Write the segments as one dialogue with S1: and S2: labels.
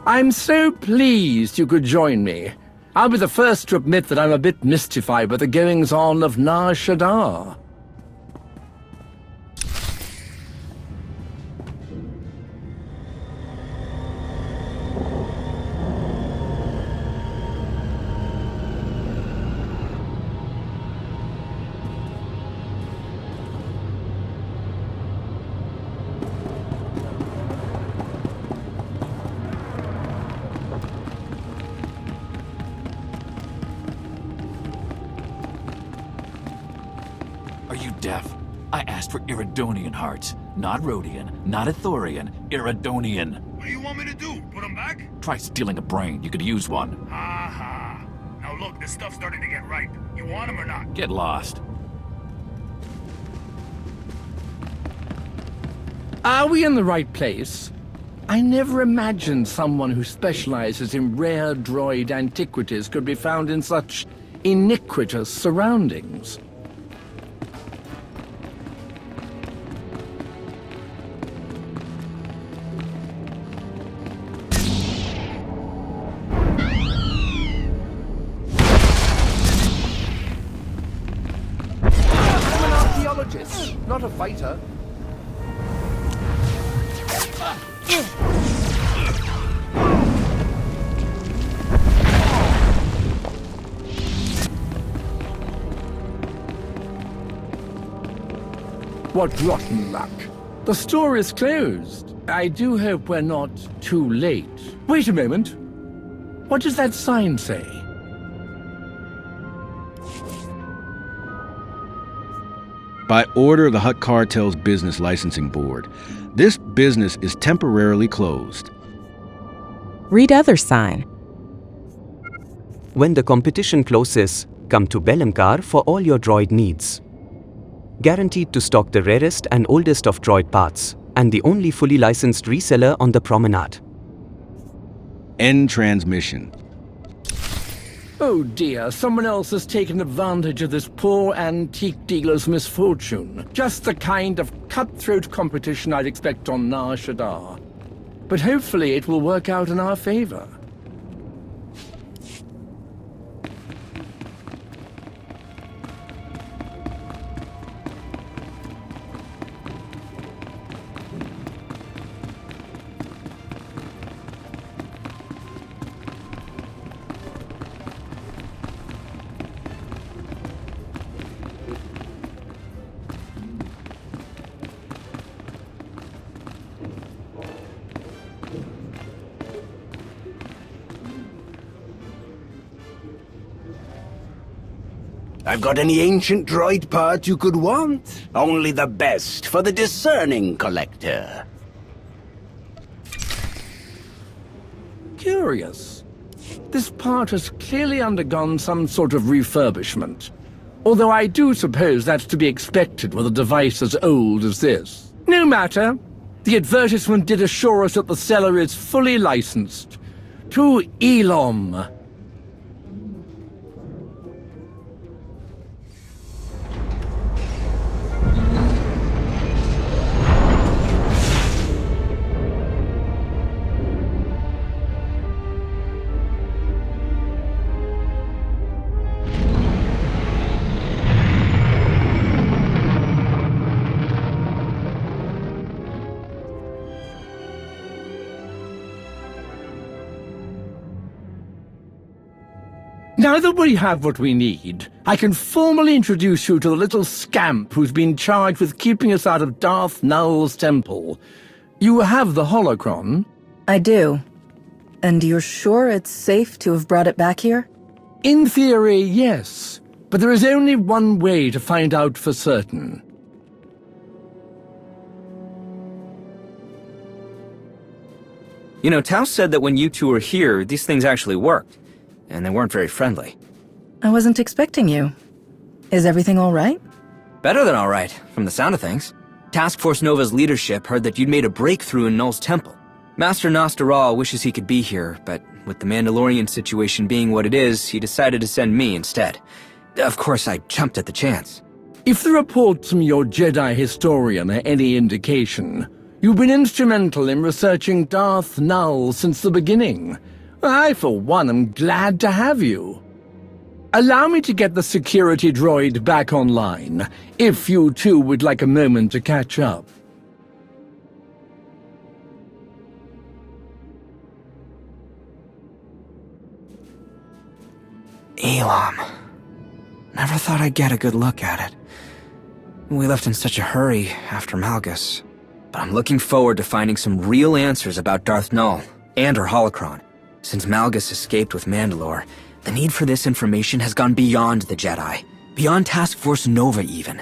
S1: I'm so pleased you could join me. I'll be the first to admit that I'm a bit mystified by the goings-on of Nar Shaddaa.
S2: Are you deaf? I asked for Iridonian hearts. Not Rhodian, not Ithorian, Iridonian.
S3: What do you want me to do? Put them back?
S2: Try stealing a brain. You could use one.
S3: Ha ha. Now look, this stuff's starting to get ripe. You want them or not?
S2: Get lost.
S1: Are we in the right place? I never imagined someone who specializes in rare droid antiquities could be found in such iniquitous surroundings. Not a fighter. What rotten luck. The store is closed. I do hope we're not too late. Wait a moment. What does that sign say?
S4: By order of the Hutt Cartel's Business Licensing Board, this business is temporarily closed.
S5: Read other sign.
S6: When the competition closes, come to Bellym Karr for all your droid needs. Guaranteed to stock the rarest and oldest of droid parts, and the only fully licensed reseller on the promenade.
S4: End transmission.
S1: Oh dear, someone else has taken advantage of this poor antique dealer's misfortune. Just the kind of cutthroat competition I'd expect on Nar Shaddaa. But hopefully it will work out in our favor.
S7: I've got any ancient droid part you could want. Only the best for the discerning collector.
S1: Curious. This part has clearly undergone some sort of refurbishment. Although I do suppose that's to be expected with a device as old as this. No matter. The advertisement did assure us that the seller is fully licensed. To Elom. Now that we have what we need, I can formally introduce you to the little scamp who's been charged with keeping us out of Darth Nul's temple. You have the Holocron?
S8: I do. And you're sure it's safe to have brought it back here?
S1: In theory, yes. But there is only one way to find out for certain.
S9: You know, Tao said that when you two were here, these things actually worked. And they weren't very friendly.
S8: I wasn't expecting you. Is everything all right?
S9: Better than all right, from the sound of things. Task Force Nova's leadership heard that you'd made a breakthrough in Nul's temple. Master Nostaral wishes he could be here, but with the Mandalorian situation being what it is, he decided to send me instead. Of course, I jumped at the chance.
S1: If the reports from your Jedi historian are any indication, You've been instrumental in researching Darth Nul since the beginning. I, for one, am glad to have you. Allow me to get the security droid back online, if you two would like a moment to catch up.
S9: Elom. Never thought I'd get a good look at it. We left in such a hurry after Malgus. But I'm looking forward to finding some real answers about Darth Nul and her holocron. Since Malgus escaped with Mandalore, the need for this information has gone beyond the Jedi. Beyond Task Force Nova, even.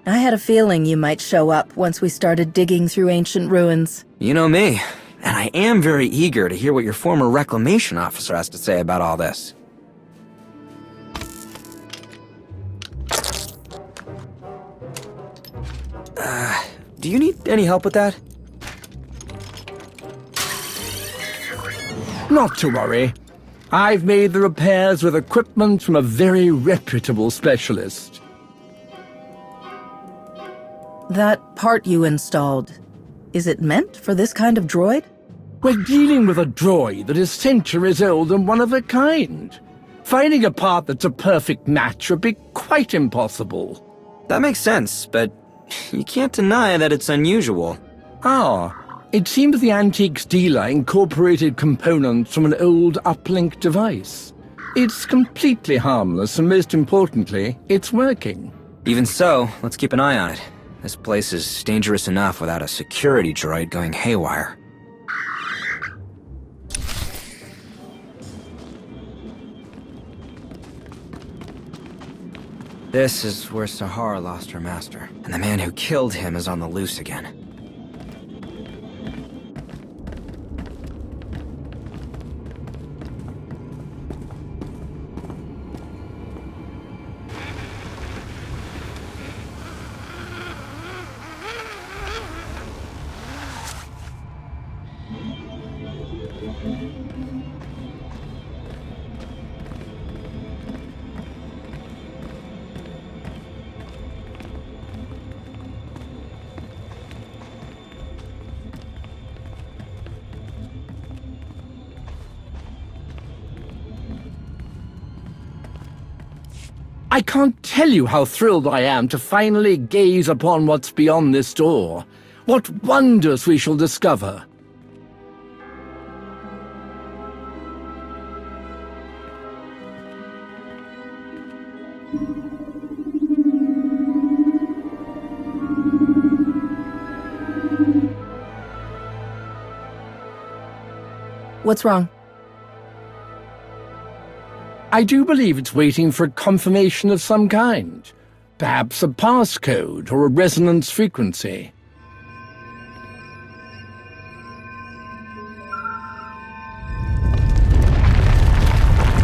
S8: I had a feeling you might show up once we started digging through ancient ruins.
S9: You know me, and I am very eager to hear what your former reclamation officer has to say about all this. Do you need any help with that?
S1: Not to worry. I've made the repairs with equipment from a very reputable specialist.
S8: That part you installed, is it meant for this kind of droid?
S1: We're dealing with a droid that is centuries old and one of a kind. Finding a part that's a perfect match would be quite impossible.
S9: That makes sense, but you can't deny that it's unusual.
S1: It seems the antiques dealer incorporated components from an old uplink device. It's completely harmless, and most importantly, it's working.
S9: Even so, let's keep an eye on it. This place is dangerous enough without a security droid going haywire. This is where Sahara lost her master, and the man who killed him is on the loose again.
S1: I can't tell you how thrilled I am to finally gaze upon what's beyond this door. What wonders we shall discover.
S8: What's wrong?
S1: I do believe it's waiting for a confirmation of some kind. Perhaps a passcode or a resonance frequency.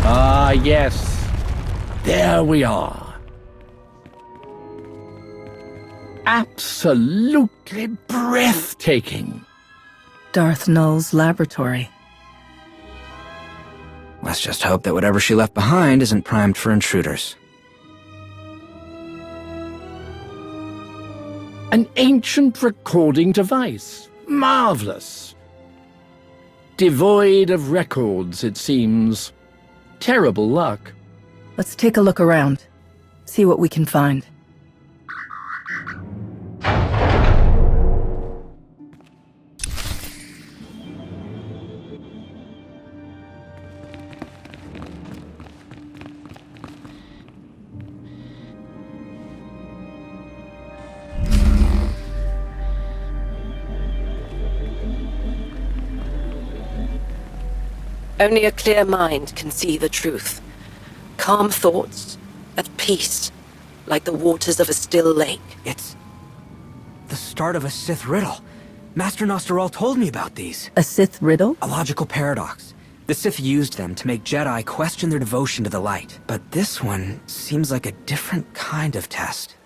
S1: Ah, yes. There we are. Absolutely breathtaking.
S8: Darth Nul's laboratory.
S9: Let's just hope that whatever she left behind isn't primed for intruders.
S1: An ancient recording device. Marvelous. Devoid of records, it seems. Terrible luck.
S8: Let's take a look around. See what we can find.
S10: Only a clear mind can see the truth. Calm thoughts, at peace, like the waters of a still lake.
S9: It's the start of a Sith riddle. Master Nosterol told me about these.
S8: A Sith riddle?
S9: A logical paradox. The Sith used them to make Jedi question their devotion to the light. But this one seems like a different kind of test.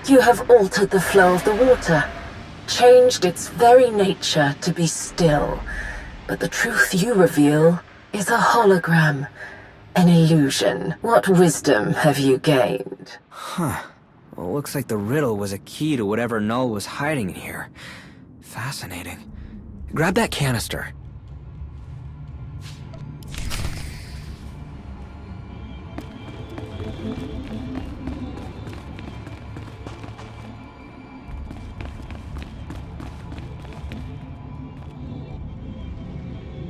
S10: You have altered the flow of the water, changed its very nature to be still. But the truth you reveal is a hologram, an illusion. What wisdom have you gained?
S9: Huh. Well, looks like the riddle was a key to whatever Nul was hiding in here. Fascinating. Grab that canister.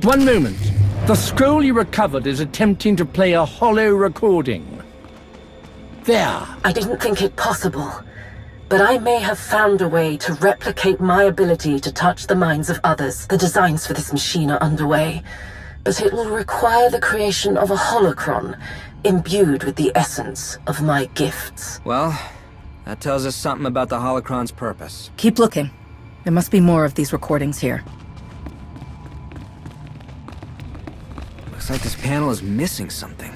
S1: One moment. The scroll you recovered is attempting to play a hollow recording. There.
S10: I didn't think it possible, but I may have found a way to replicate my ability to touch the minds of others. The designs for this machine are underway, but it will require the creation of a holocron imbued with the essence of my gifts.
S9: Well, that tells us something about the holocron's purpose.
S8: Keep looking. There must be more of these recordings here.
S9: Looks like this panel is missing something.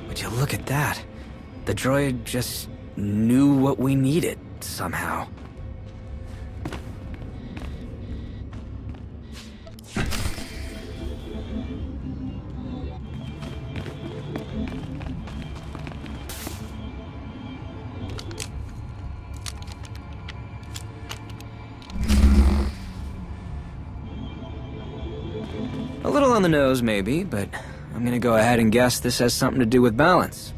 S9: Would you look at that? The droid just knew what we needed, somehow. A little on the nose, maybe, but I'm gonna go ahead and guess this has something to do with balance.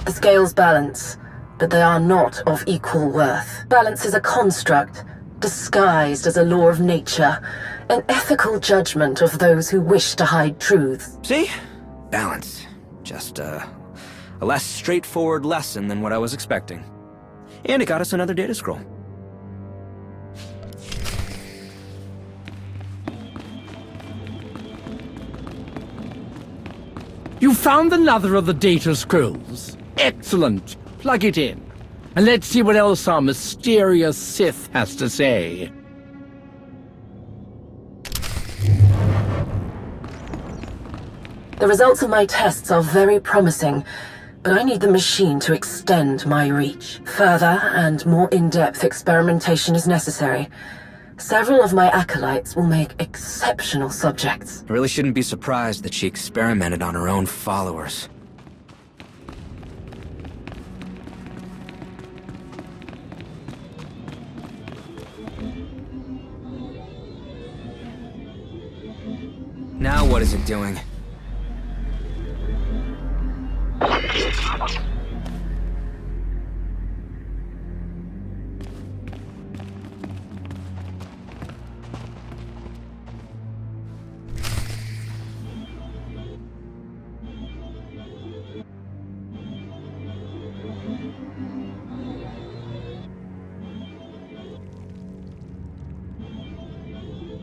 S10: The scales balance, but they are not of equal worth. Balance is a construct, disguised as a law of nature, an ethical judgment of those who wish to hide truths.
S9: See? Balance. Just, a less straightforward lesson than what I was expecting. And it got us another data scroll.
S1: You found another of the data scrolls. Excellent. Plug it in. And let's see what else our mysterious Sith has to say.
S10: The results of my tests are very promising, but I need the machine to extend my reach. Further and more in-depth experimentation is necessary. Several of my acolytes will make exceptional subjects.
S9: I really shouldn't be surprised that she experimented on her own followers. Now what is it doing?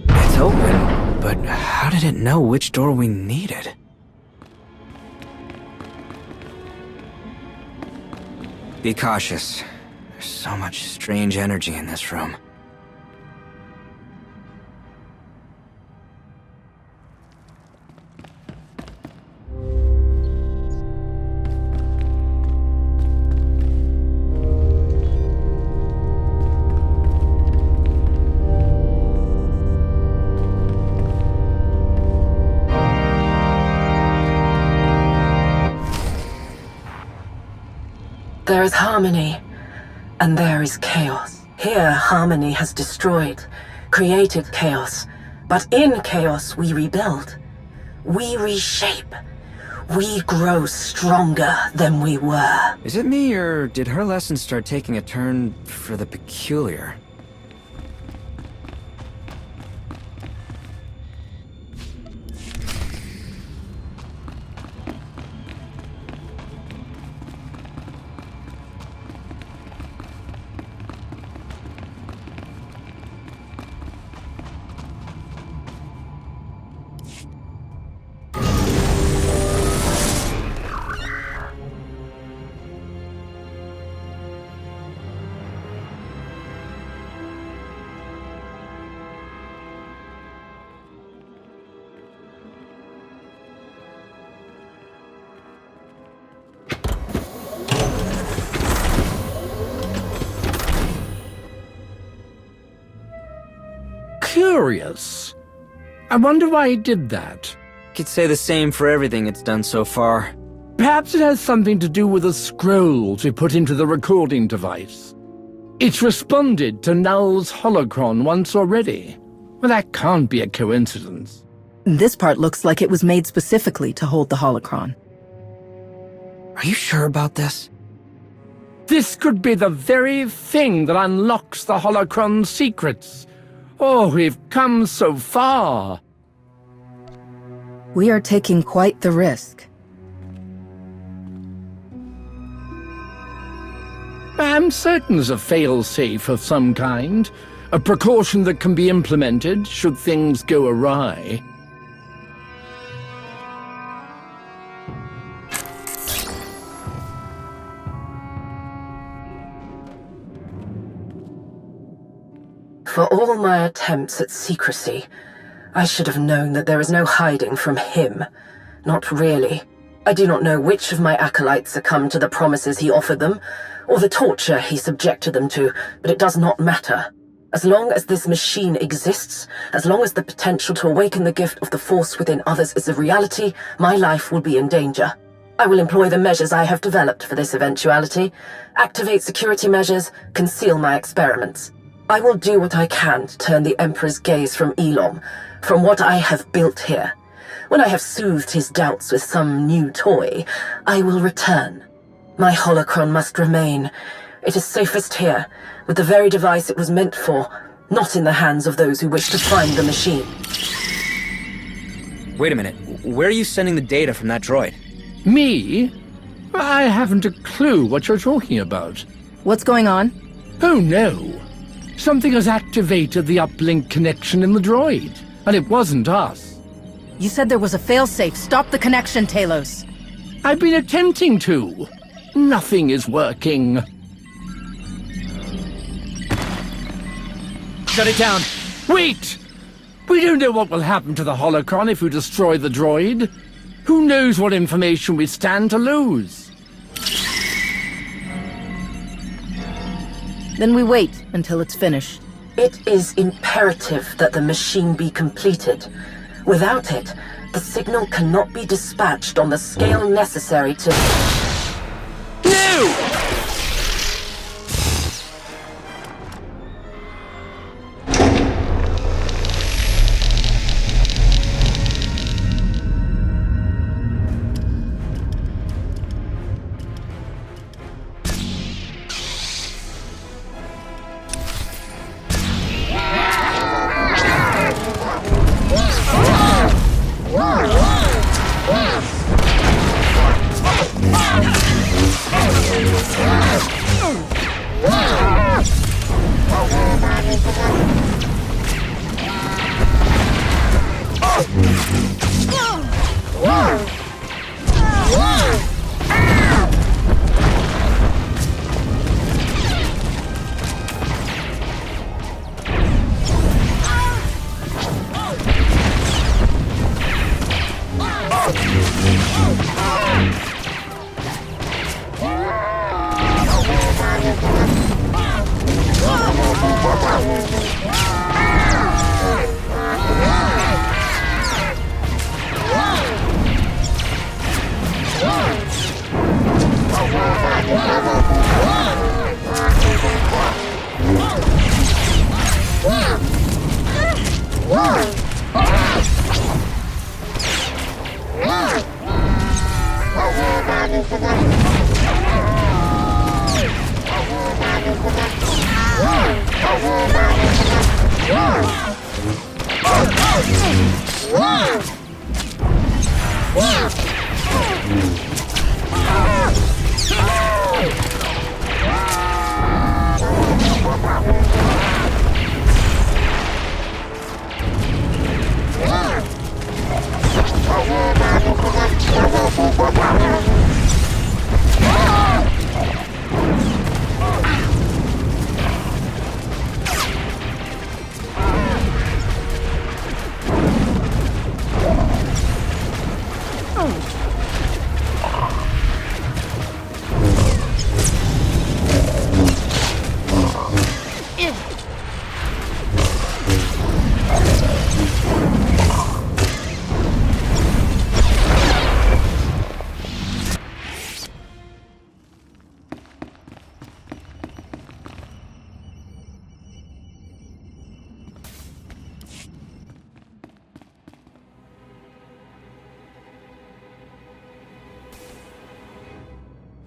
S9: It's open, but how did it know which door we needed? Be cautious. There's so much strange energy in this room.
S10: There is harmony, and there is chaos. Here, harmony has destroyed, created chaos, But in chaos, we rebuild. We reshape. We grow stronger than we were.
S9: Is it me, or did her lessons start taking a turn for the peculiar?
S1: Curious. I wonder why he did that.
S9: Could say the same for everything it's done so far.
S1: Perhaps it has something to do with the scrolls we put into the recording device. It's responded to Nul's holocron once already. Well, that can't be a coincidence.
S8: This part looks like it was made specifically to hold the holocron.
S9: Are you sure about this?
S1: This could be the very thing that unlocks the holocron's secrets. Oh, we've come so far.
S8: We are taking quite the risk.
S1: I'm certain there's a fail-safe of some kind. A precaution that can be implemented should things go awry.
S10: For all my attempts at secrecy, I should have known that there is no hiding from him. Not really. I do not know which of my acolytes succumbed to the promises he offered them, or the torture he subjected them to, but it does not matter. As long as this machine exists, as long as the potential to awaken the gift of the Force within others is a reality, my life will be in danger. I will employ the measures I have developed for this eventuality, activate security measures, conceal my experiments. I will do what I can to turn the Emperor's gaze from Elom, from what I have built here. When I have soothed his doubts with some new toy, I will return. My holocron must remain. It is safest here, with the very device it was meant for, not in the hands of those who wish to find the machine.
S9: Wait a minute. Where are you sending the data from that droid?
S1: Me? I haven't a clue what you're talking about.
S8: What's going on?
S1: Oh no. Something has activated the uplink connection in the droid, and it wasn't us.
S8: You said there was a failsafe. Stop the connection, Talos.
S1: I've been attempting to. Nothing is working.
S9: Shut it down!
S1: Wait! We don't know what will happen to the holocron if we destroy the droid. Who knows what information we stand to lose?
S8: Then we wait until it's finished.
S10: It is imperative that the machine be completed. Without it, the signal cannot be dispatched on the scale necessary to...
S1: No!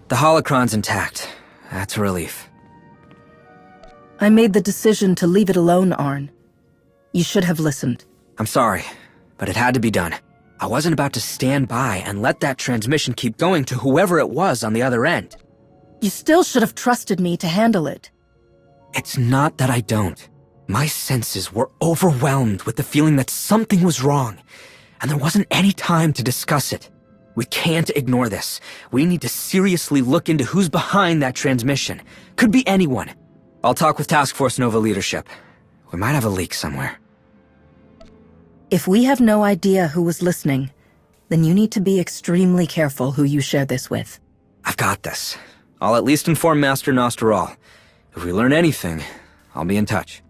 S9: The Holocron's intact. That's a relief.
S8: I made the decision to leave it alone, Arn. You should have listened.
S9: I'm sorry, but it had to be done. I wasn't about to stand by and let that transmission keep going to whoever it was on the other end.
S8: You still should have trusted me to handle it.
S9: It's not that I don't. My senses were overwhelmed with the feeling that something was wrong, and there wasn't any time to discuss it. We can't ignore this. We need to seriously look into who's behind that transmission. Could be anyone. I'll talk with Task Force Nova leadership. We might have a leak somewhere.
S8: If we have no idea who was listening, then you need to be extremely careful who you share this with.
S9: I've got this. I'll at least inform Master Nostoral. If we learn anything, I'll be in touch.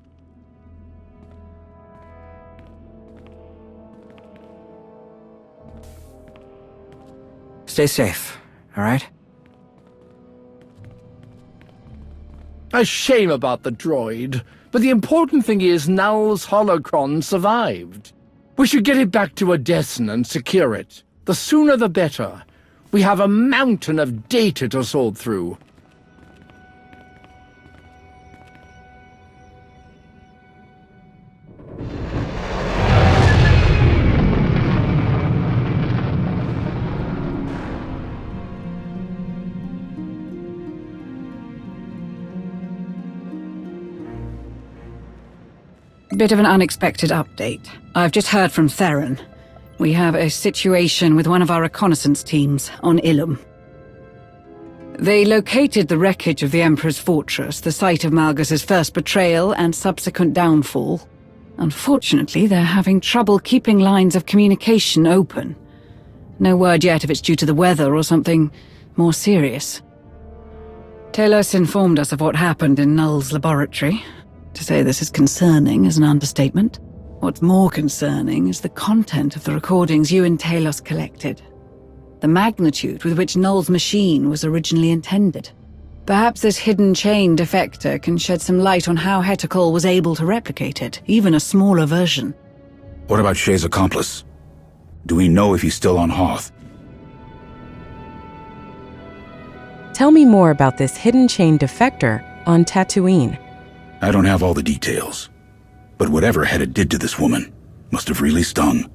S9: Stay safe, all right?
S1: A shame about the droid, but the important thing is Nul's Holocron survived. We should get it back to Odessen and secure it. The sooner the better. We have a mountain of data to sort through.
S11: Bit of an unexpected update. I've just heard from Theron. We have a situation with one of our reconnaissance teams on Elom. They located the wreckage of the Emperor's fortress, the site of Malgus's first betrayal and subsequent downfall. Unfortunately, they're having trouble keeping lines of communication open. No word yet if it's due to the weather or something more serious. Talos informed us of what happened in Nul's laboratory. To say this is concerning is an understatement. What's more concerning is the content of the recordings you and Talos collected. The magnitude with which Nul's machine was originally intended. Perhaps this hidden chain defector can shed some light on how Heticol was able to replicate it, even a smaller version.
S12: What about Shay's accomplice? Do we know if he's still on Hoth?
S5: Tell me more about this hidden chain defector on Tatooine.
S12: I don't have all the details, but whatever Hedda did to this woman must have really stung.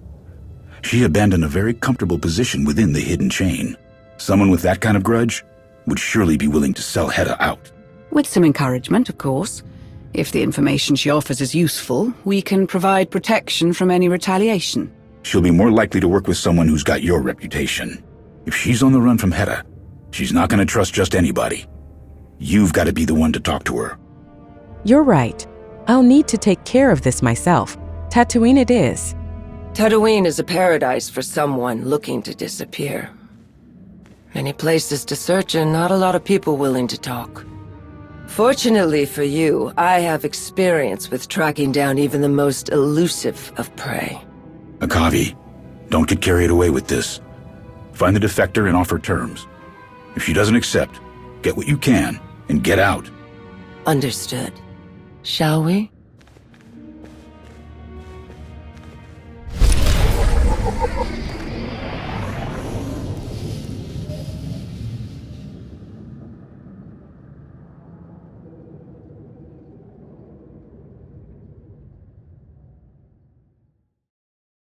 S12: She abandoned a very comfortable position within the hidden chain. Someone with that kind of grudge would surely be willing to sell Hedda out.
S11: With some encouragement, of course. If the information she offers is useful, we can provide protection from any retaliation.
S12: She'll be more likely to work with someone who's got your reputation. If she's on the run from Hedda, she's not going to trust just anybody. You've got to be the one to talk to her.
S5: You're right. I'll need to take care of this myself. Tatooine it is.
S10: Tatooine is a paradise for someone looking to disappear. Many places to search and not a lot of people willing to talk. Fortunately for you, I have experience with tracking down even the most elusive of prey.
S12: Akavi, don't get carried away with this. Find the defector and offer terms. If she doesn't accept, get what you can and get out.
S10: Understood. Shall we?